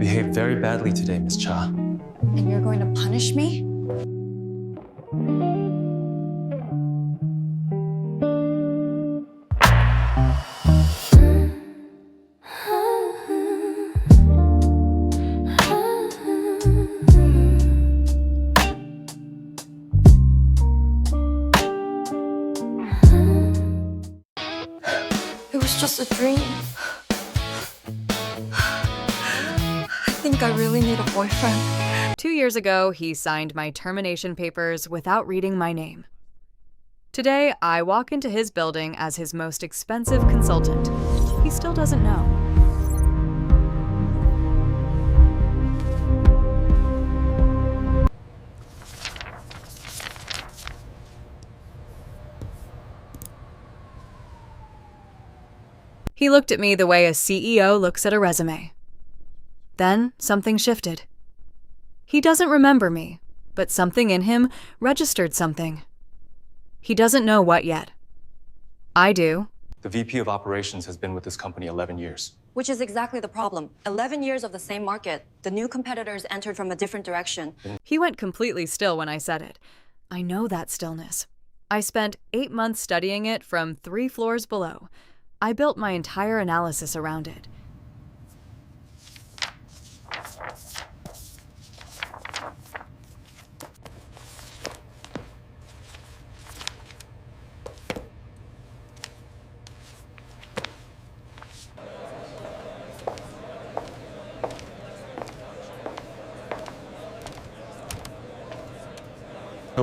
behaved very badly today, Miss Cha. And you're going to punish me? It was just a dream. I think I really need a boyfriend. 2 years ago, he signed my termination papers without reading my name. Today, I walk into his building as his most expensive consultant. He still doesn't know. He looked at me the way a CEO looks at a resume. Then something shifted. He doesn't remember me, but something in him registered something. He doesn't know what yet. I do. The VP of Operations has been with this company 11 years. Which is exactly the problem. 11 years of the same market. The new competitors entered from a different direction. He went completely still when I said it. I know that stillness. I spent 8 months studying it from 3 floors below. I built my entire analysis around it.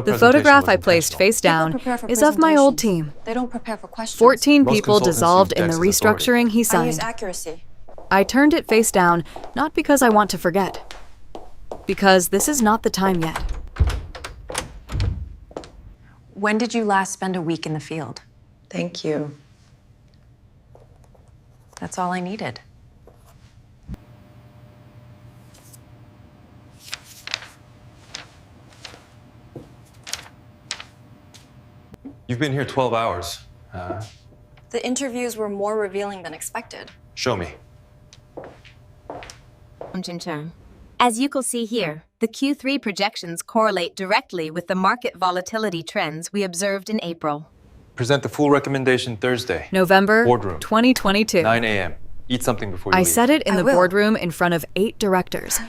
The photograph I placed face down is of my old team. They don't prepare for questions. 14 Most people consultants dissolved use in the Dex as authority. restructuring he I use signed. accuracy. I turned it face down, not because I want to forget, because this is not the time yet. When did you last spend a week in the field? Thank you. That's all I needed. You've been here 12 hours. The interviews were more revealing than expected. Show me. As you can see here, the Q3 projections correlate directly with the market volatility trends we observed in April. Present the full recommendation Thursday. November Boardroom. 2022. 9 a.m. Eat something before you I leave. said it in I the will. boardroom in front of 8 directors.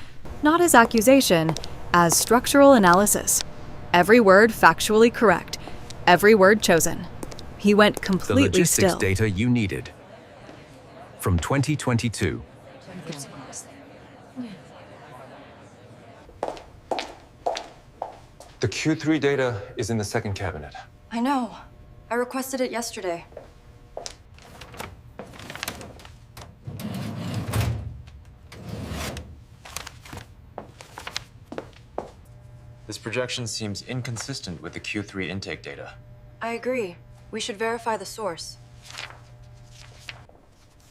Not as accusation, as structural analysis. Every word factually correct. Every word chosen. He went The completely logistics still. data you needed. From 2022. The Q3 data is in the second cabinet. I know. I requested it yesterday. This projection seems inconsistent with the Q3 intake data. I agree. We should verify the source.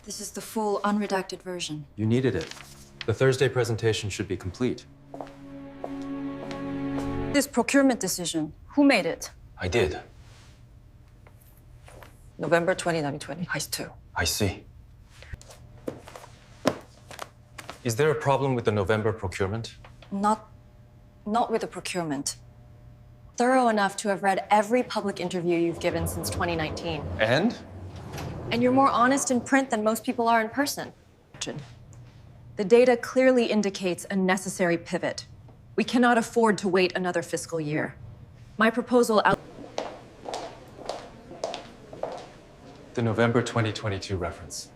This is the full unredacted version. You needed it. The Thursday presentation should be complete. This procurement decision, who made it? I did. November 2020, Heist 2. I see. Is there a problem with the November procurement? Not with the procurement. Thorough enough to have read every public interview you've given since 2019. And? And you're more honest in print than most people are in person. The data clearly indicates a necessary pivot. We cannot afford to wait another fiscal year. My proposal The November 2022 reference.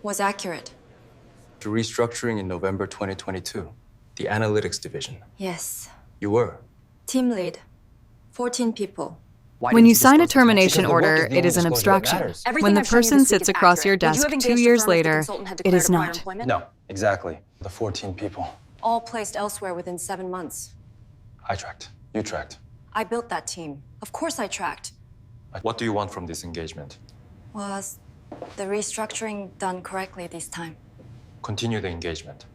was accurate. To restructuring in November 2022. The analytics division. Yes. You were. Team lead. 14 people. When you sign a termination order, it is an abstraction. When the person sits across your desk 2 years later, it is not. No, exactly. The 14 people. All placed elsewhere within 7 months. I tracked. You tracked. I built that team. Of course I tracked. What do you want from this engagement? Was the restructuring done correctly this time? Continue the engagement.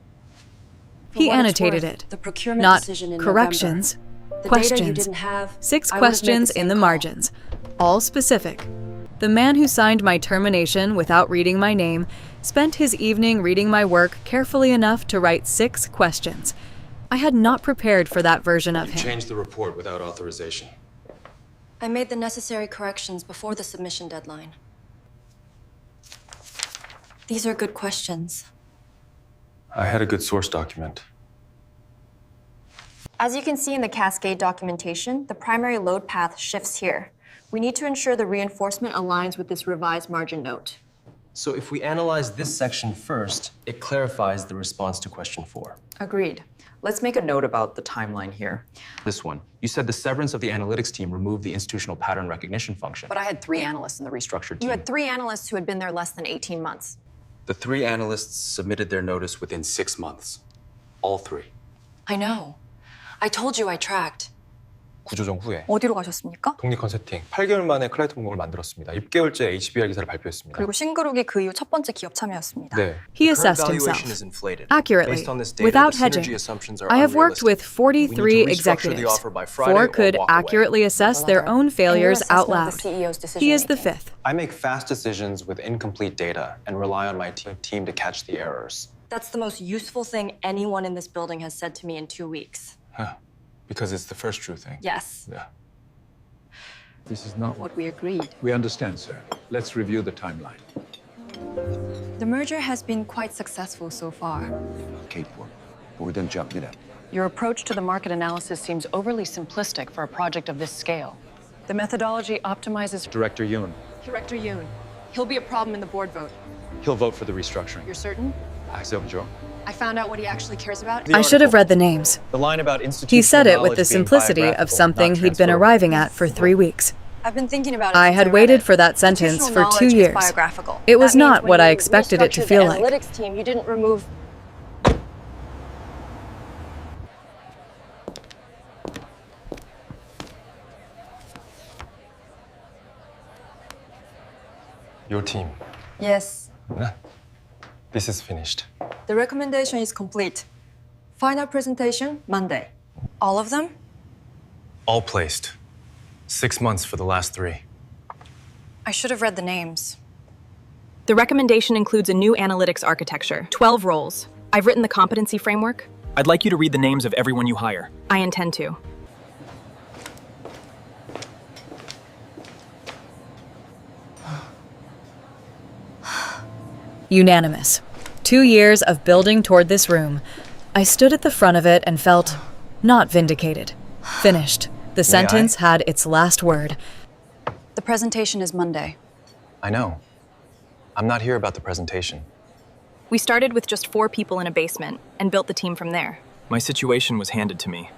For He what it's annotated worth, it. The procurement Not decision in corrections, November. The data you questions. didn't have, 6 I would have made questions the in same the call. margins, all specific. the man who signed my termination without reading my name spent his evening reading my work carefully enough to write 6 questions. I had not prepared for that version of him. Changed the report without authorization. I made the necessary corrections before the submission deadline. These are good questions. I had a good source document. As you can see in the Cascade documentation, the primary load path shifts here. We need to ensure the reinforcement aligns with this revised margin note. So if we analyze this section first, it clarifies the response to question 4. Agreed. Let's make a note about the timeline here. This one. You said the severance of the analytics team removed the institutional pattern recognition function. But I had 3 analysts in the restructured team. You had 3 analysts who had been there less than 18 months. The 3 analysts submitted their notice within 6 months. All 3. I know. I told you I tracked. 구조정 후에 어디로 가셨습니까? 독립 컨설팅 8개월 만에 클라이언트 목록을 만들었습니다. 6개월째 HBR 기사를 발표했습니다. 그리고 신그룹이 그 이후 첫 번째 기업 참여였습니다. 네. He assessed himself accurately, without hedging. I have worked with 43 executives. 4 could accurately assess their own failures out loud. He is the 5th. I make fast decisions with incomplete data and rely on my team to catch the errors. That's the most useful thing anyone in this building has said to me in 2 weeks. Huh. Because it's the first true thing. Yes. Yeah. This is not What we agreed. We understand, sir. Let's review the timeline. The merger has been quite successful so far. Capable. But we didn't jump it up. Your approach to the market analysis seems overly simplistic for a project of this scale. The methodology optimizes... Director Yoon. Director Yoon. He'll be a problem in the board vote. He'll vote for the restructuring. You're certain? Joe. I found out what he actually cares about. I should have read the names. The line about institutional He said it with knowledge the being simplicity of biographical, something not he'd been transferable. arriving at for 3 weeks. I've been thinking about it. I since had read waited it. for that sentence for 2 Institutional knowledge is years. biographical. It was That means not when what I you expected it to restructured feel the like. analytics team, you didn't remove. Your team. Yes. This is finished. The recommendation is complete. Final presentation Monday. All of them? All placed. 6 months for the last 3. I should have read the names. The recommendation includes a new analytics architecture, 12 roles. I've written the competency framework. I'd like you to read the names of everyone you hire. I intend to. Unanimous. 2 years of building toward this room. I stood at the front of it and felt not vindicated. Finished. The sentence had its last word. The presentation is Monday. I know. I'm not here about the presentation. We started with just 4 people in a basement and built the team from there. My situation was handed to me.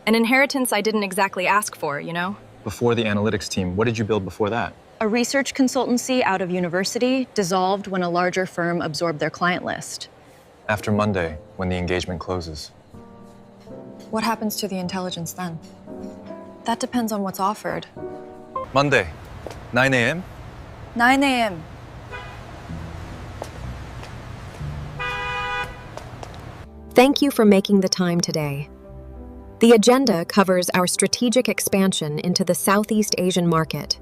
An inheritance I didn't exactly ask for, you know? Before the analytics team, what did you build before that? A research consultancy out of university dissolved when a larger firm absorbed their client list. After Monday, when the engagement closes. What happens to the intelligence then? That depends on what's offered. Monday, 9 a.m.? 9 a.m. Thank you for making the time today. The agenda covers our strategic expansion into the Southeast Asian market.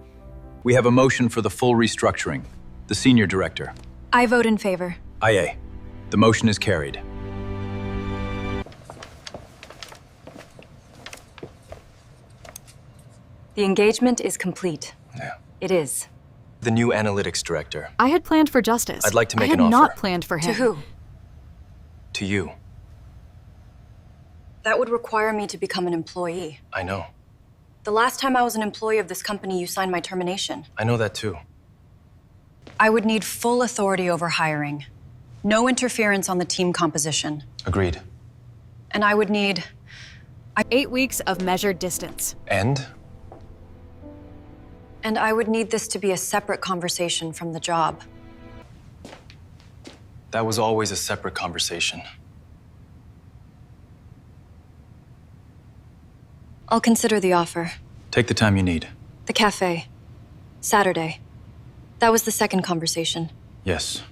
We have a motion for the full restructuring. The senior director. I vote in favor. Aye. The motion is carried. The engagement is complete. Yeah. It is. The new analytics director. I had planned for justice. I'd like to make I an had offer. not planned for him. To who? To you. That would require me to become an employee. I know. The last time I was an employee of this company, you signed my termination. I know that too. I would need full authority over hiring. No interference on the team composition. Agreed. And I would need... 8 weeks of measured distance. And? And I would need this to be a separate conversation from the job. That was always a separate conversation. I'll consider the offer. Take the time you need. The cafe. Saturday. That was the second conversation. Yes.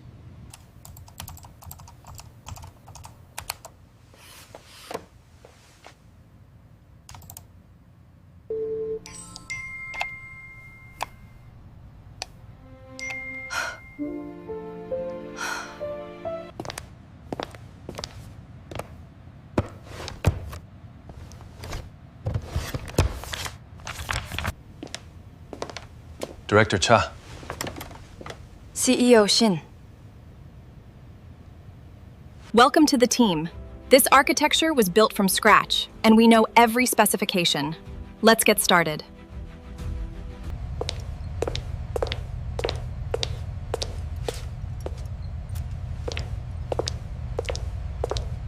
Director Cha. CEO Shin. Welcome to the team. This architecture was built from scratch, and we know every specification. Let's get started.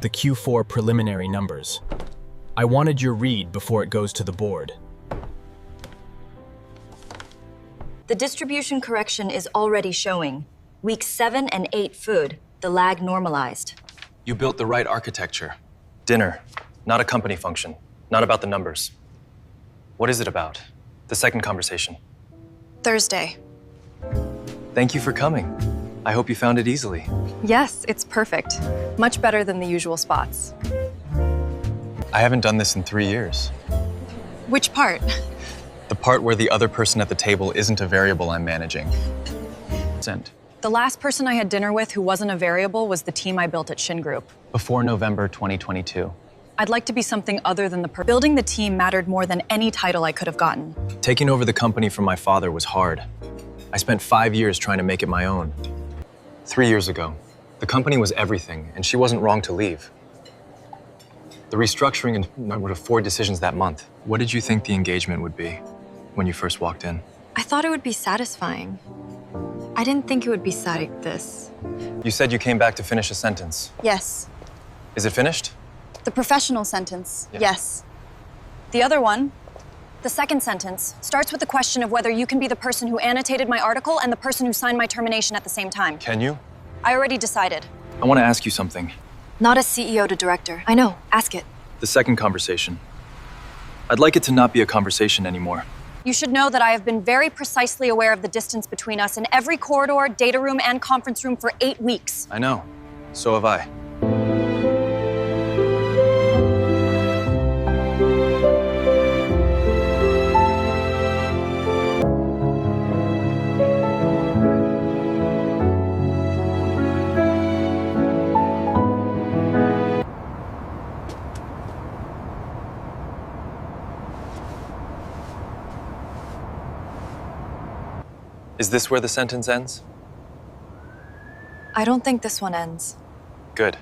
The Q4 preliminary numbers. I wanted your read before it goes to the board. The distribution correction is already showing. Weeks 7 and 8 food, the lag normalized. You built the right architecture. Dinner, not a company function, not about the numbers. What is it about? The second conversation. Thursday. Thank you for coming. I hope you found it easily. Yes, it's perfect. Much better than the usual spots. I haven't done this in 3 years. Which part? The part where the other person at the table isn't a variable I'm managing. Send. The last person I had dinner with who wasn't a variable was the team I built at Shin Group. Before November 2022. I'd like to be something other than building the team mattered more than any title I could have gotten. Taking over the company from my father was hard. I spent 5 years trying to make it my own. 3 years ago, the company was everything, and she wasn't wrong to leave. The restructuring and would have 4 decisions that month. What did you think the engagement would be when you first walked in? I thought it would be satisfying. I didn't think it would be sad like this. You said you came back to finish a sentence. Yes. Is it finished? The professional sentence, Yeah. yes. The other one, The second sentence starts with the question of whether you can be the person who annotated my article and the person who signed my termination at the same time. Can you? I already decided. I want to ask you something. Not as CEO to director. I know. Ask it. The second conversation. I'd like it to not be a conversation anymore. You should know that I have been very precisely aware of the distance between us in every corridor, data room, and conference room for 8 weeks. I know. So have I. Is this where the sentence ends? I don't think this one ends. Good.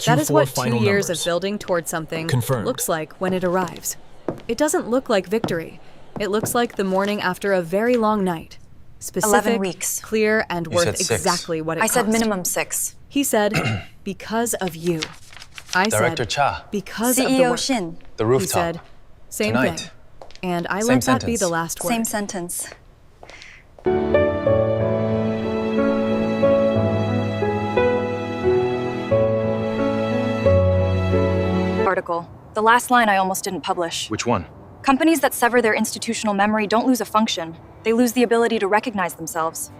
That is what 2 years of building towards something looks like when it arrives. It doesn't look like victory. It looks like the morning after a very long night. Specific, 11 weeks. Clear, and You worth said 6. exactly what it I cost. said minimum 6. He said, because of you. I Director said, Cha. because of the CEO work. Shin. The rooftop. He said, same Tonight. thing. And I Same let that be sentence. the last word. Same sentence. Article. The last line I almost didn't publish. Which one? Companies that sever their institutional memory don't lose a function. They lose the ability to recognize themselves.